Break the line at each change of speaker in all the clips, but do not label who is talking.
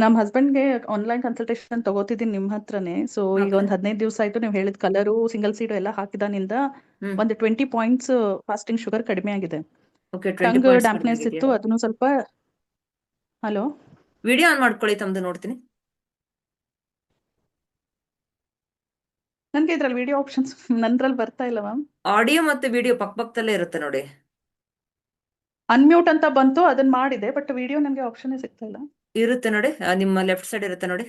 ನಮ್ಮ ಹಸ್ಬೆಂಡ್ಗೆ online consultation ತಗೋತಿದ್ದೀನಿ ನಿಮ್ಮ ಹತ್ರನೇ. ಸೊ ಈಗ
ಓಕೆ.
ಒಂದು 15 ದಿವಸ ಆಯ್ತು ನೀವು ಹೇಳಿದ ಕಲರು ಸಿಂಗಲ್ ಸೀಡು ಎಲ್ಲ ಹಾಕಿದಾನಿಂದ
ಹ್ಮ್.
ಒಂದು 20 ಪಾಯಿಂಟ್ಸ್ ಫಾಸ್ಟಿಂಗ್ ಶುಗರ್ ಕಡಿಮೆ ಆಗಿದೆ.
ಓಕೆ, 20
ಟಂಗ್
ಪಾಯಿಂಟ್ಸ್ ಕಡಿಮೆ
ಡ್ಯಾಂಪ್ನೆಸ್
ಆಗಿದೆಯಾ?
ಇತ್ತು, ಅದನ್ನು ಸ್ವಲ್ಪ. ಹಲೋ.
ವಿಡಿಯೋ ಆನ್ ಮಾಡ್ಕೊಳ್ಳಿ, ತಮ್ದು ನೋಡ್ತೀನಿ.
ನನಗೆ ಇದ್ರಲ್ಲಿ ವಿಡಿಯೋ ಆಪ್ಷನ್ಸ್ ನನ್ರಲ್ಲಿ ಬರ್ತಾ ಇಲ್ಲ ಮ್ಯಾಮ್.
ಆಡಿಯೋ ಮತ್ತೆ ವಿಡಿಯೋ ಪಕ್ಕದಲ್ಲೇ ಇರುತ್ತೆ ನೋಡಿ.
ಅನ್ಮ್ಯೂಟ್ ಅಂತ ಬಂತು, ಅದನ್ನ ಮಾಡಿದೆ, ಬಟ್ ವಿಡಿಯೋ ನನಗೆ ಆಪ್ಷನ್ ಸಿಗ್ತಾ ಇಲ್ಲ.
ಇರುತ್ತೆ ನೋಡಿ, ನಿಮ್ಮ ಲೆಫ್ಟ್ ಸೈಡ್ ಇರುತ್ತೆ ನೋಡಿ.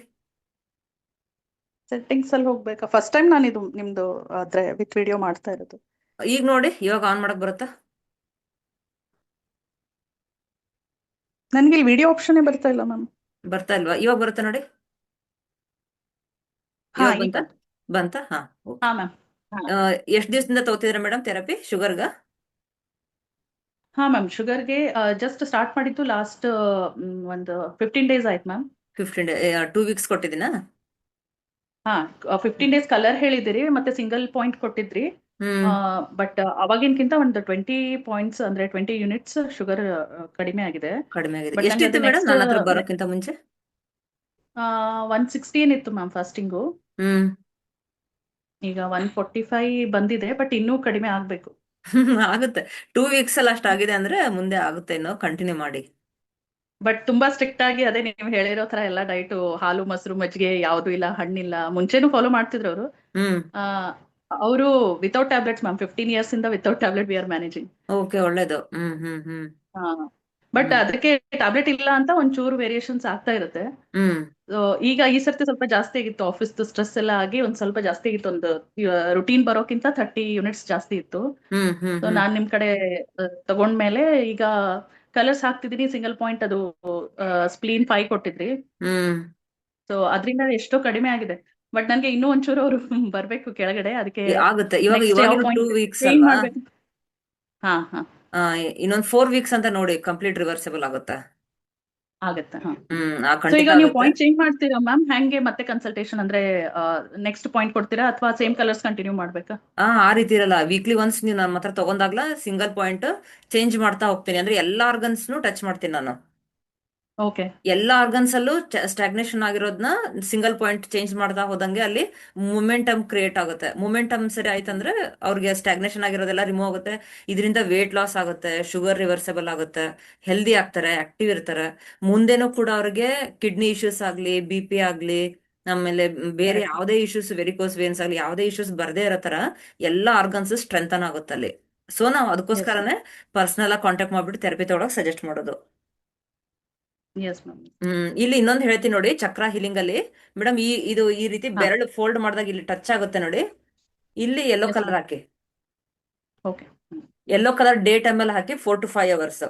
ಸೆಟ್ಟಿಂಗ್ಸ್ ಅಲ್ಲಿ ಹೋಗ್ಬೇಕಾ? ಫಸ್ಟ್ ಟೈಮ್ ನಾನು ಇದು ನಿಮ್ದು ಆದ್ರೆ ವಿತ್ ವಿಡಿಯೋ ಮಾಡ್ತಾ ಇರೋದು.
ಈಗ ನೋಡಿ, ಇವಾಗ ಆನ್ ಮಾಡಕ್ ಬರುತ್ತಾ?
ನನಗೆ ಇಲ್ಲಿ ವಿಡಿಯೋ ಆಪ್ಷನ್ನೇ ಬರ್ತಾ ಇಲ್ಲ ಮ್ಯಾಮ್.
ಬರ್ತಾ ಇಲ್ವಾ? ಇವಾಗ ಬರುತ್ತೆ ನೋಡಿ.
ಹಾ
ಇವಾಗ
ಈಗ
ಬಂತಾ?
ಬಂತು.
ಬಂತಾ? ಹಾ,
ಹಾ
ಓಕೆ.
ಮ್ಯಾಮ್. ಹಾ.
ಎಷ್ಟು ದಿವಸದಿಂದ ತಗೋತಿದ್ರ ಮೇಡಮ್ ಥೆರಪಿ ಶುಗರ್ಗ?
ಹಾ ಮ್ಯಾಮ್, ಶುಗರ್ಗೆ ಜಸ್ಟ್ ಸ್ಟಾರ್ಟ್ ಮಾಡಿದ್ದು ಲಾಸ್ಟ್ ಒಂದು 15 ಡೇಸ್ ಆಯ್ತು ಮ್ಯಾಮ್.
15 day, 2 weeks ಕೊಟ್ಟಿದ್ದೀನಾ?
ಹಾ, 15 ಡೇಸ್ ಕಲರ್ ಹೇಳಿದಿರಿ, ಮತ್ತೆ ಸಿಂಗಲ್ ಪಾಯಿಂಟ್ ಕೊಟ್ಟಿದ್ರಿ.
ಹ್ಮ್.
ಬಟ್ ಅವಾಗಿನ್ಕಿಂತ ಒಂದು 20 ಪಾಯಿಂಟ್ಸ್ ಅಂದ್ರೆ 20 ಯೂನಿಟ್ಸ್ ಶುಗರ್ ಕಡಿಮೆ ಆಗಿದೆ.
ಕಡಿಮೆ ಆಗಿದೆ.
ಬಟ್ ನಂಗೆ
ಎಷ್ಟಿತ್ತು
ಅದು
ಮೇಡಮ್
ನೆಕ್ಸ್ಟ್
ನನ್ನ ಹತ್ರ ಬರೋಕ್ಕಿಂತ ಮುಂಚೆ?
116 ಇತ್ತು ಮ್ಯಾಮ್ ಫಾಸ್ಟಿಂಗು.
ಹ್ಮ್.
ಈಗ 145 ಬಂದಿದೆ, ಬಟ್ ಇನ್ನೂ ಕಡಿಮೆ ಆಗ್ಬೇಕು.
ಆಗುತ್ತೆ. 2 ವೀಕ್ಸ್ ಅಲ್ಲಿ ಅಷ್ಟಾಗಿದೆ ಅಂದ್ರೆ ಮುಂದೆ ಆಗುತ್ತೆ, ಇನ್ನು ಕಂಟಿನ್ಯೂ ಮಾಡಿ.
ಬಟ್ ತುಂಬಾ ಸ್ಟ್ರಿಕ್ಟ್ ಆಗಿ ಅದೇ ನೀವು ಹೇಳಿರೋ ತರ ಎಲ್ಲ ಡೈಟು, ಹಾಲು ಮೊಸರು ಮಜ್ಜಿಗೆ ಯಾವ್ದು ಇಲ್ಲ, ಹಣ್ಣಿಲ್ಲ, ಮುಂಚೆನೂ ಫಾಲೋ ಮಾಡ್ತಿದ್ರು ಅವರು.
ಹ್ಮ್.
ಅವರು ವಿತೌಟ್ ಟ್ಯಾಬ್ಲೆಟ್ಸ್ ಮ್ಯಾಮ್, 15 ಇಯರ್ಸ್ ಇಂದ without tablet we are managing.
Okay, ಒಳ್ಳೇದು. ಹ್ಮ್ ಹ್ಮ್ ಹ್ಮ್
ಹಾ, ಬಟ್
ಹ್ಮ್
ಅದಕ್ಕೆ ಟ್ಯಾಬ್ಲೆಟ್ ಇಲ್ಲ ಅಂತ ಒಂಚೂರು ವೇರಿಯೇಷನ್ಸ್ ಆಗ್ತಾ ಇರುತ್ತೆ.
ಹ್ಮ್
So, ಈಗ ಈ ಸರ್ತಿ ಸ್ವಲ್ಪ ಜಾಸ್ತಿ ಆಗಿತ್ತು, ಆಫೀಸ್ ಸ್ಟ್ರೆಸ್ ಎಲ್ಲ ಆಗಿ ಒಂದ್ ಸ್ವಲ್ಪ ಜಾಸ್ತಿ ಆಗಿತ್ತು. ಒಂದು ರುಟೀನ್ ಬರೋಕ್ಕಿಂತ 30 ಯೂನಿಟ್ಸ್ ಜಾಸ್ತಿ ಇತ್ತು.
ಹ್ಮ್ ಹ್ಮ್
ಸೊ
ಹ್ಮ್
ನಾನ್ ನಿಮ್ ಕಡೆ ತಗೊಂಡ್ಮೇಲೆ ಈಗ ಕಲರ್ಸ್ ಹಾಕ್ತಿದೀನಿ. ಸಿಂಗಲ್ ಪಾಯಿಂಟ್ ಅದು ಸ್ಪ್ಲೀನ್ 5 ಕೊಟ್ಟಿದ್ರಿ.
ಹ್ಮ್
ಸೊ ಅದರಿಂದ ಎಷ್ಟೋ ಕಡಿಮೆ ಆಗಿದೆ. ಬಟ್ ನನ್ಗೆ ಇನ್ನೂ ಒಂಚೂರು ಅವರು ಬರ್ಬೇಕು ಕೆಳಗಡೆ, ಅದಕ್ಕೆ
ಆಗುತ್ತೆ. ಇವಾಗ
ನೆಕ್ಸ್ಟ್ ಯಾವ
ಇವಾಗಿನ ಟೂ
ಪಾಯಿಂಟ್
ವೀಕ್ಸ್
ಚೇಂಜ್
ಅಲ್ವಾ?
ಮಾಡ್ಬೇಕು? ಹಾ ಹಾ,
ಇನ್ನೊಂದ್ 4 ವೀಕ್ಸ್ ಅಂತ ನೋಡಿ, ಕಂಪ್ಲೀಟ್ ರಿವರ್ಸಿಬಲ್ ಆಗುತ್ತೆ.
ಆಗತ್ತೆ. ಹಾ. ಸೊ
ಖಂಡಿತ
ಈಗ ನೀವು
ಆಗುತ್ತೆ.
ಪಾಯಿಂಟ್ ಚೇಂಜ್ ಮಾಡ್ತೀರಾ ಮ್ಯಾಮ್? ಹೆಂಗೆ ಮತ್ತೆ ಕನ್ಸಲ್ಟೇಷನ್ ಅಂದ್ರೆ ನೆಕ್ಸ್ಟ್ ಪಾಯಿಂಟ್ ಕೊಡ್ತೀರಾ ಅಥವಾ ಸೇಮ್ ಕಲರ್ಸ್ ಕಂಟಿನ್ಯೂ ಮಾಡ್ಬೇಕಾ?
ಆ ರೀತಿ ಇರಲ್ಲ. ವೀಕ್ಲಿ ಒನ್ಸ್ ನೀವು ನನ್ನ ಹತ್ರ ತಗೊಂಡಾಗ್ಲ ಸಿಂಗಲ್ ಪಾಯಿಂಟ್ ಚೇಂಜ್ ಮಾಡ್ತಾ ಹೋಗ್ತೀನಿ. ಅಂದ್ರೆ ಎಲ್ಲಾ ಆರ್ಗನ್ಸ್ನು ಟಚ್ ಮಾಡ್ತೀನಿ ನಾನು.
ಓಕೆ.
ಎಲ್ಲಾ ಆರ್ಗನ್ಸ್ ಅಲ್ಲೂ ಸ್ಟಾಗ್ನೇಷನ್ ಆಗಿರೋದನ್ನ ಸಿಂಗಲ್ ಪಾಯಿಂಟ್ ಚೇಂಜ್ ಮಾಡ್ತಾ ಹೋದಂಗೆ ಅಲ್ಲಿ ಮೊಮೆಂಟಮ್ ಕ್ರಿಯೇಟ್ ಆಗುತ್ತೆ. ಮೊಮೆಂಟಮ್ ಸರಿ ಆಯ್ತಂದ್ರೆ ಅವ್ರಿಗೆ ಸ್ಟಾಗ್ನೇಷನ್ ಆಗಿರೋದೆಲ್ಲ ರಿಮೂವ್ ಆಗುತ್ತೆ. ಇದರಿಂದ ವೇಟ್ ಲಾಸ್ ಆಗುತ್ತೆ, ಶುಗರ್ ರಿವರ್ಸಬಲ್ ಆಗುತ್ತೆ, ಹೆಲ್ದಿ ಆಗ್ತಾರೆ, ಆಕ್ಟಿವ್ ಇರ್ತಾರೆ. ಮುಂದೆನೂ ಕೂಡ ಅವ್ರಿಗೆ ಕಿಡ್ನಿ ಇಶ್ಯೂಸ್ ಆಗ್ಲಿ, BP ಆಗ್ಲಿ, ಆಮೇಲೆ ಬೇರೆ
ಕರೆಕ್ಟ್.
ಯಾವುದೇ ಇಶ್ಯೂಸ್, ವೆರಿಕೋಸ್ ವೇನ್ಸ್ ಆಗ್ಲಿ, ಯಾವುದೇ ಇಶ್ಯೂಸ್ ಬರ್ದೇ ಇರೋ ತರ ಎಲ್ಲಾ ಆರ್ಗನ್ಸ್ ಸ್ಟ್ರೆಂಥನ್ ಆಗುತ್ತೆ ಅಲ್ಲಿ. ಸೊ ನಾವು
ಎಸ್ ಮ್ಯಾಮ್.
ಅದಕ್ಕೋಸ್ಕರನೇ ಪರ್ಸನಲ್ ಆಗಿ ಕಾಂಟ್ಯಾಕ್ಟ್ ಮಾಡ್ಬಿಟ್ಟು ಥೆರಪಿ ತಗೊಳಕ್ ಸಜೆಸ್ಟ್ ಮಾಡೋದು.
Yes ma'am.
ಇಲ್ಲಿ ಇನ್ನೊಂದು ಹೇಳ್ತೀನಿ ನೋಡಿ, ಚಕ್ರ ಹೀಲಿಂಗ್ ಅಲ್ಲಿ ಮೇಡಮ್, ಇದು ಈ ರೀತಿ
ಹಾ.
ಬೆರಳು ಫೋಲ್ಡ್ ಮಾಡಿದಾಗ ಇಲ್ಲಿ ಟಚ್ ಆಗುತ್ತೆ ನೋಡಿ. ಇಲ್ಲಿ ಯೆಲ್ಲೋ
ಎಸ್
ಕಲರ್
ಮ್ಯಾಮ್.
ಹಾಕಿ.
Okay.
Yellow colour day time ಅಲ್ಲಿ ಹಾಕಿ 4 to 5 hours.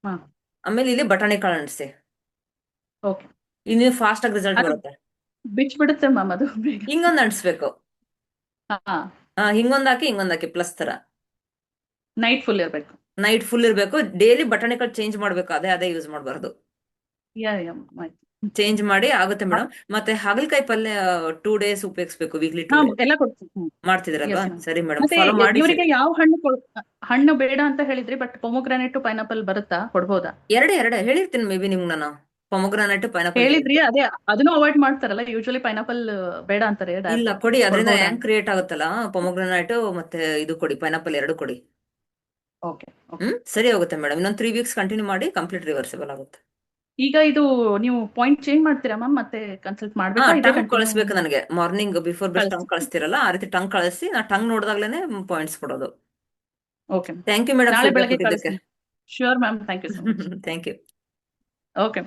ಹಾ.
ಆಮೇಲೆ ಇಲ್ಲಿ ಬಟಾಣಿ ಕಾಳು ಅಣಿಸಿ.
ಓಕೆ.
ಇನ್ನು ಫಾಸ್ಟ್ ಆಗಿ ರಿಸಲ್ಟ್
ಅದು
ಬರುತ್ತೆ.
ಬಿಟ್ಬಿಡುತ್ತೆ ಮ್ಯಾಮ್ ಅದು ಬೇಗ.
ಹಿಂಗೊಂದು ಅಣಿಸ್ಬೇಕು.
ಹಾ.
ಹಿಂಗೊಂದ್ ಹಾಕಿ ಹಿಂಗೊಂದ್ ಹಾಕಿ ಪ್ಲಸ್ ತರ.
ನೈಟ್ ಫುಲ್ ಇರ್ಬೇಕು.
ನೈಟ್ ಫುಲ್ ಇರ್ಬೇಕು. ಡೈಲಿ ಬಟಾಣಿ ಕಾಳು ಚೇಂಜ್ ಮಾಡ್ಬೇಕು, ಅದೇ ಅದೇ ಯೂಸ್ ಮಾಡಬಾರ್ದು.
ಯಾ ಯಾ ಆಯ್ತು.
ಚೇಂಜ್ ಮಾಡಿ ಆಗುತ್ತೆ ಮೇಡಮ್. ಮತ್ತೆ ಹಾಗಲಕಾಯಿ ಪಲ್ಯ 2 days ಉಪಯೋಗಿಸ್ಬೇಕು, ವೀಕ್ಲಿ
ಹಾ,
2 days.
ಎಲ್ಲ ಕೊಡ್ತೀನಿ.
ಮಾಡ್ತಿದ್ರಲ್ವಾ?
Yes ma'am.
ಸರಿ ಮೇಡಮ್,
ಮತ್ತೆ
ಫಾಲೋ ಮಾಡಿ.
ಇವರಿಗೆ ಯಾವ ಹಣ್ಣು ಹಣ್ಣು ಬೇಡ ಅಂತ ಹೇಳಿದ್ರಿ, ಬಟ್ ಪೊಮೊಗ್ರಾನೇಟ್ ಪೈನಾಪಲ್ ಬರುತ್ತಾ, ಕೊಡ್ಬೋದಾ?
ಎರಡೇ ಹೇಳಿರ್ತೀನಿ ಮೇ ಬಿ ನಿಮ್ಗೆ ನಾನು. ಪೊಮೊಗ್ರಾನೇಟ್ ಪೈನಾಪಲ್
ಹೇಳಿದ್ರಿ,
ಹೇಳಿರ್ತೀನಿ.
ಅದೇ ಅದನ್ನು ಅವಾಯ್ಡ್ ಮಾಡ್ತಾರಲ್ಲ ಯೂಶಲಿ, ಪೈನಾಪಲ್ ಬೇಡ ಅಂತಾರೆ
ಇಲ್ಲ, ಕೊಡಿ. ಅದರಿಂದ
ಕೊಡ್ಬೋದಾ?
ಹ್ಯಾಂಗ್ ಕ್ರಿಯೇಟ್ ಆಗುತ್ತಲ್ಲ, ಪೊಮೊಗ್ರಾನೇಟ್ ಮತ್ತೆ ಇದು ಕೊಡಿ, ಪೈನಾಪಲ್ ಎರಡು ಕೊಡಿ.
ಓಕೆ. ಓಕೆ.
ಸರಿ ಹೋಗುತ್ತೆ ಮೇಡಮ್. ಇನ್ನೊಂದು 3 ವೀಕ್ಸ್ ಕಂಟಿನ್ಯೂ ಮಾಡಿ, ಕಂಪ್ಲೀಟ್ ರಿವರ್ಸಿಬಲ್ ಆಗುತ್ತೆ.
ಈಗ ಇದು ನೀವು ಪಾಯಿಂಟ್ ಚೇಂಜ್ ಮಾಡ್ತೀರಾ ಮ್ಯಾಮ್? ಮತ್ತೆ ಕನ್ಸಲ್ಟ್ ಮಾಡ್ಬೇಕಾ, ಇದೇ
ಟಂಗ್
ಕಂಟಿನ್ಯೂ?
ಕಳಿಸ್ಬೇಕು ನನಗೆ. ಮಾರ್ನಿಂಗ್ ಬಿಫೋರ್ ಬ್ರಷ್ ಟಂಗ್
ಕಳಿಸ್ತೀನಿ.
ಕಳಿಸ್ತಿರಲ್ಲ, ಆ ರೀತಿ ಟಂಗ್ ಕಳಿಸಿ. ನಾ ಟಂಗ್ ನೋಡಿದಾಗ್ಲೇನೆ ಪಾಯಿಂಟ್ಸ್ ಕೊಡೋದು.
ಓಕೆ.
ಥ್ಯಾಂಕ್ ಯು ಮೇಡಮ್,
ನಾಳೆ
ಫೀಡ್ಬ್ಯಾಕ್
ಬೆಳಗ್ಗೆ
ಕೊಟ್ಟಿದ್ದಕ್ಕೆ.
ಕಳಿಸ್ತೀನಿ. Sure ma'am, thank you so much.
Thank you.
Okay.